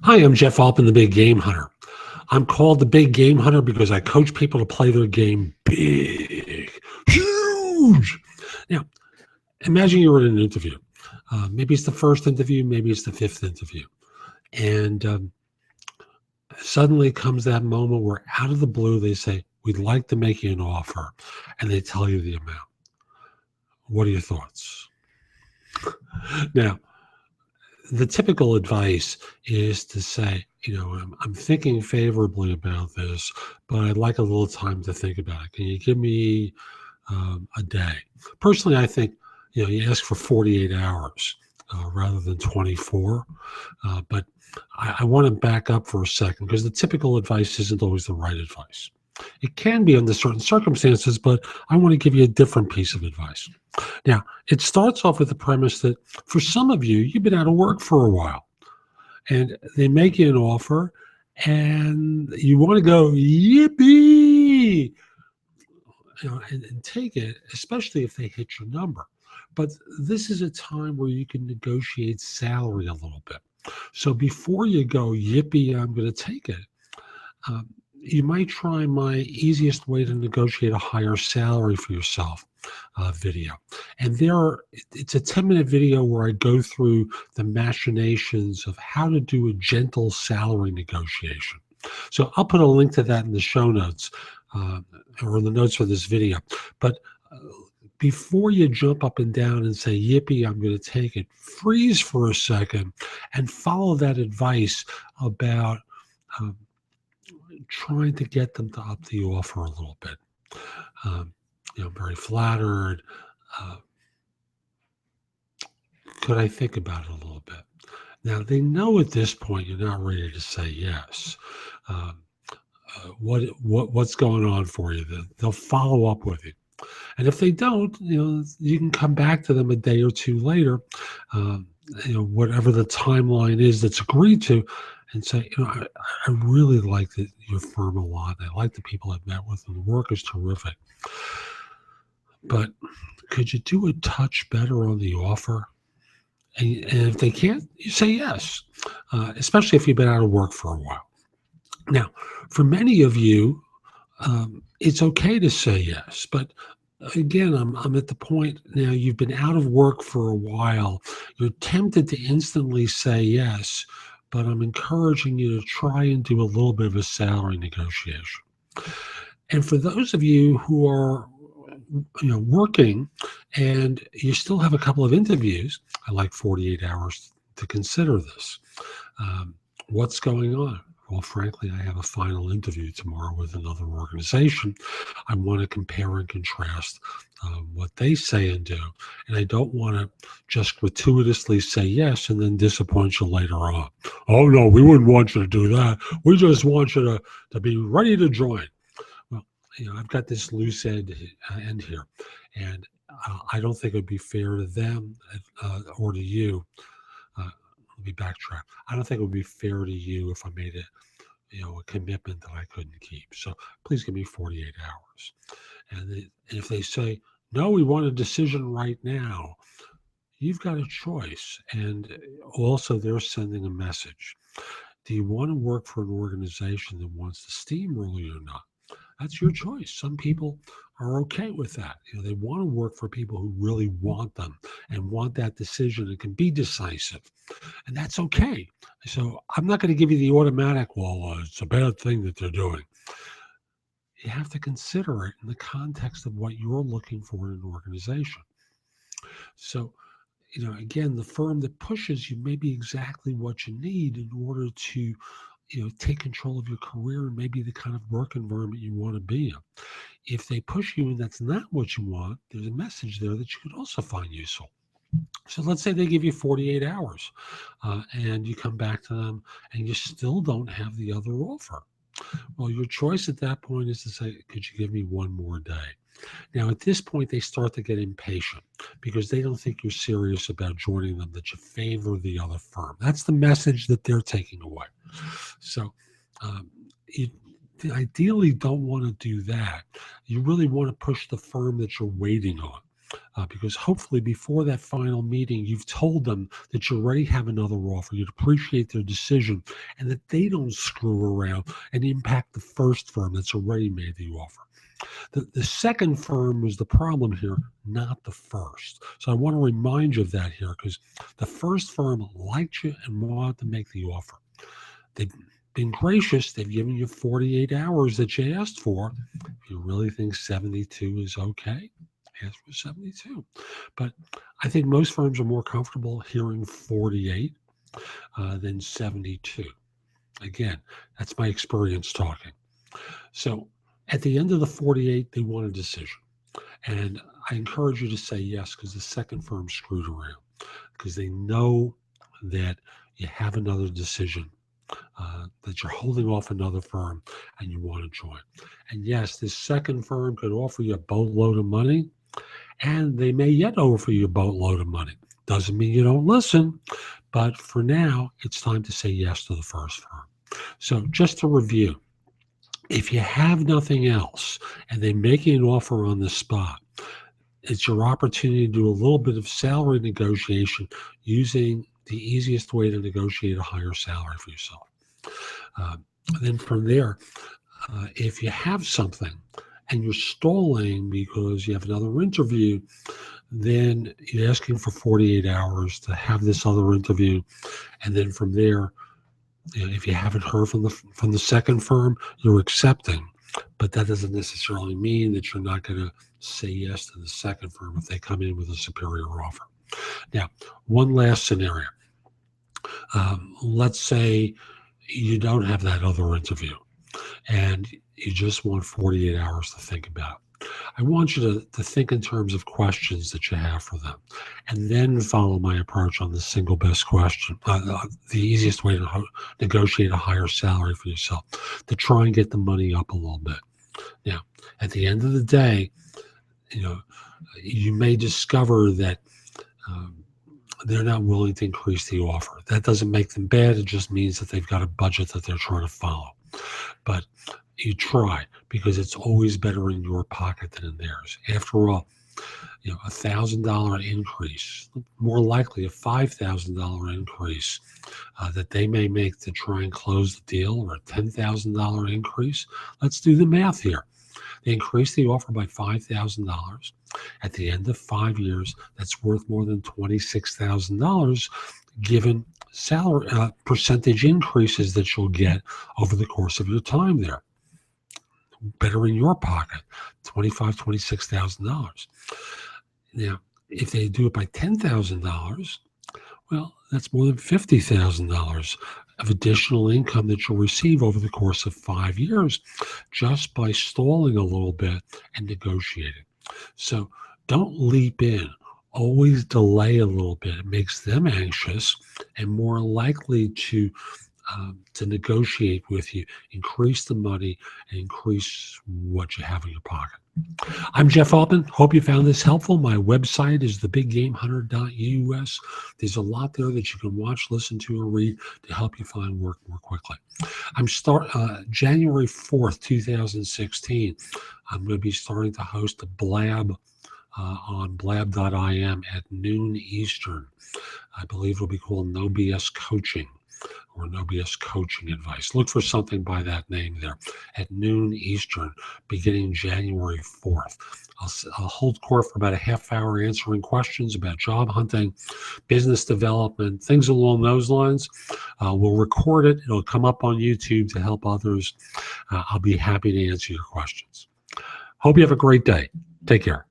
Hi, I'm Jeff Altman, the Big Game Hunter. I'm called the Big Game Hunter because I coach people to play their game big, huge. Now, imagine you're in an interview. Maybe it's the first interview, maybe it's the fifth interview. And suddenly comes that moment where out of the blue, they say, we'd like to make you an offer. And they tell you the amount. What are your thoughts? Now, the typical advice is to say, I'm thinking favorably about this, but I'd like a little time to think about it. Can you give me a day? Personally, I think, you ask for 48 hours rather than 24. But I want to back up for a second because the typical advice isn't always the right advice. It can be under certain circumstances, but I want to give you a different piece of advice. Now, it starts off with the premise that for some of you, you've been out of work for a while and they make you an offer and you want to go, yippee, and take it, especially if they hit your number. But this is a time where you can negotiate salary a little bit. So before you go, yippee, I'm going to take it, you might try my easiest way to negotiate a higher salary for yourself video. And it's a 10-minute video where I go through the machinations of how to do a gentle salary negotiation. So I'll put a link to that in the show notes or in the notes for this video. But before you jump up and down and say, yippee, I'm going to take it, freeze for a second and follow that advice about trying to get them to up the offer a little bit. Very flattered. Could I think about it a little bit? Now, they know at this point you're not ready to say yes. What's going on for you? They'll follow up with you. And if they don't, you can come back to them a day or two later, whatever the timeline is that's agreed to, and say, I really like your firm a lot. I like the people I've met with, and the work is terrific. But could you do a touch better on the offer? And if they can't, you say yes, especially if you've been out of work for a while. Now, for many of you, it's okay to say yes, but again, I'm at the point now you've been out of work for a while. You're tempted to instantly say yes, but I'm encouraging you to try and do a little bit of a salary negotiation. And for those of you who are working and you still have a couple of interviews, I like 48 hours to consider this. What's going on? Well, frankly, I have a final interview tomorrow with another organization. I want to compare and contrast what they say and do. And I don't want to just gratuitously say yes and then disappoint you later on. Oh, no, we wouldn't want you to do that. We just want you to be ready to join. Well, I've got this loose end here. And I don't think it would be fair to them or to you. Let me backtrack. I don't think it would be fair to you if I made it, a commitment that I couldn't keep. So please give me 48 hours. And if they say, no, we want a decision right now, you've got a choice. And also they're sending a message. Do you want to work for an organization that wants to steamroll you or not? That's your choice. Some people are okay with that. They want to work for people who really want them and want that decision and can be decisive. And that's okay. So I'm not going to give you the automatic, well, it's a bad thing that they're doing. You have to consider it in the context of what you're looking for in an organization. So, again, the firm that pushes you may be exactly what you need in order to take control of your career and maybe the kind of work environment you want to be in. If they push you and that's not what you want, there's a message there that you could also find useful. So let's say they give you 48 hours and you come back to them and you still don't have the other offer. Well, your choice at that point is to say, could you give me one more day? Now, at this point, they start to get impatient because they don't think you're serious about joining them, that you favor the other firm. That's the message that they're taking away. So you ideally don't want to do that. You really want to push the firm that you're waiting on. because hopefully before that final meeting, you've told them that you already have another offer, you'd appreciate their decision, and that they don't screw around and impact the first firm that's already made the offer. The second firm was the problem here, not the first. So I want to remind you of that here, because the first firm liked you and wanted to make the offer. They've been gracious. They've given you 48 hours that you asked for. If you really think 72 is okay, ask for 72. But I think most firms are more comfortable hearing 48 than 72. Again, that's my experience talking. So at the end of the 48, they want a decision. And I encourage you to say yes, because the second firm screwed around, because they know that you have another decision, that you're holding off another firm and you want to join. And yes, this second firm could offer you a boatload of money, and they may yet offer you a boatload of money. Doesn't mean you don't listen, but for now, it's time to say yes to the first firm. So just to review, if you have nothing else and they make you an offer on the spot, it's your opportunity to do a little bit of salary negotiation using the easiest way to negotiate a higher salary for yourself. Then from there, if you have something and you're stalling because you have another interview, then you're asking for 48 hours to have this other interview. And then from there, if you haven't heard from the second firm, you're accepting. But that doesn't necessarily mean that you're not going to say yes to the second firm if they come in with a superior offer. Now, one last scenario. Let's say you don't have that other interview and you just want 48 hours to think about it. I want you to think in terms of questions that you have for them, and then follow my approach on the single best question, the easiest way to negotiate a higher salary for yourself, to try and get the money up a little bit. Now, at the end of the day, you may discover that they're not willing to increase the offer. That doesn't make them bad. It just means that they've got a budget that they're trying to follow. But you try, because it's always better in your pocket than in theirs. After all, $1,000 increase, more likely a $5,000 increase that they may make to try and close the deal, or a $10,000 increase. Let's do the math here. They increase the offer by $5,000. At the end of 5 years, that's worth more than $26,000, given salary percentage increases that you'll get over the course of your time there. Better in your pocket, $25,000, $26,000. Now, if they do it by $10,000, well, that's more than $50,000 of additional income that you'll receive over the course of 5 years, just by stalling a little bit and negotiating. So don't leap in. Always delay a little bit. It makes them anxious and more likely to negotiate with you, increase the money, and increase what you have in your pocket. I'm Jeff Altman. Hope you found this helpful. My website is thebiggamehunter.us. There's a lot there that you can watch, listen to, or read to help you find work more quickly. January 4th, 2016. I'm going to be starting to host a blab on blab.im at noon Eastern. I believe it'll be called No BS Coaching, or No BS Coaching Advice. Look for something by that name there at noon Eastern, beginning January 4th. I'll hold court for about a half hour answering questions about job hunting, business development, things along those lines. We'll record it. It'll come up on YouTube to help others. I'll be happy to answer your questions. Hope you have a great day. Take care.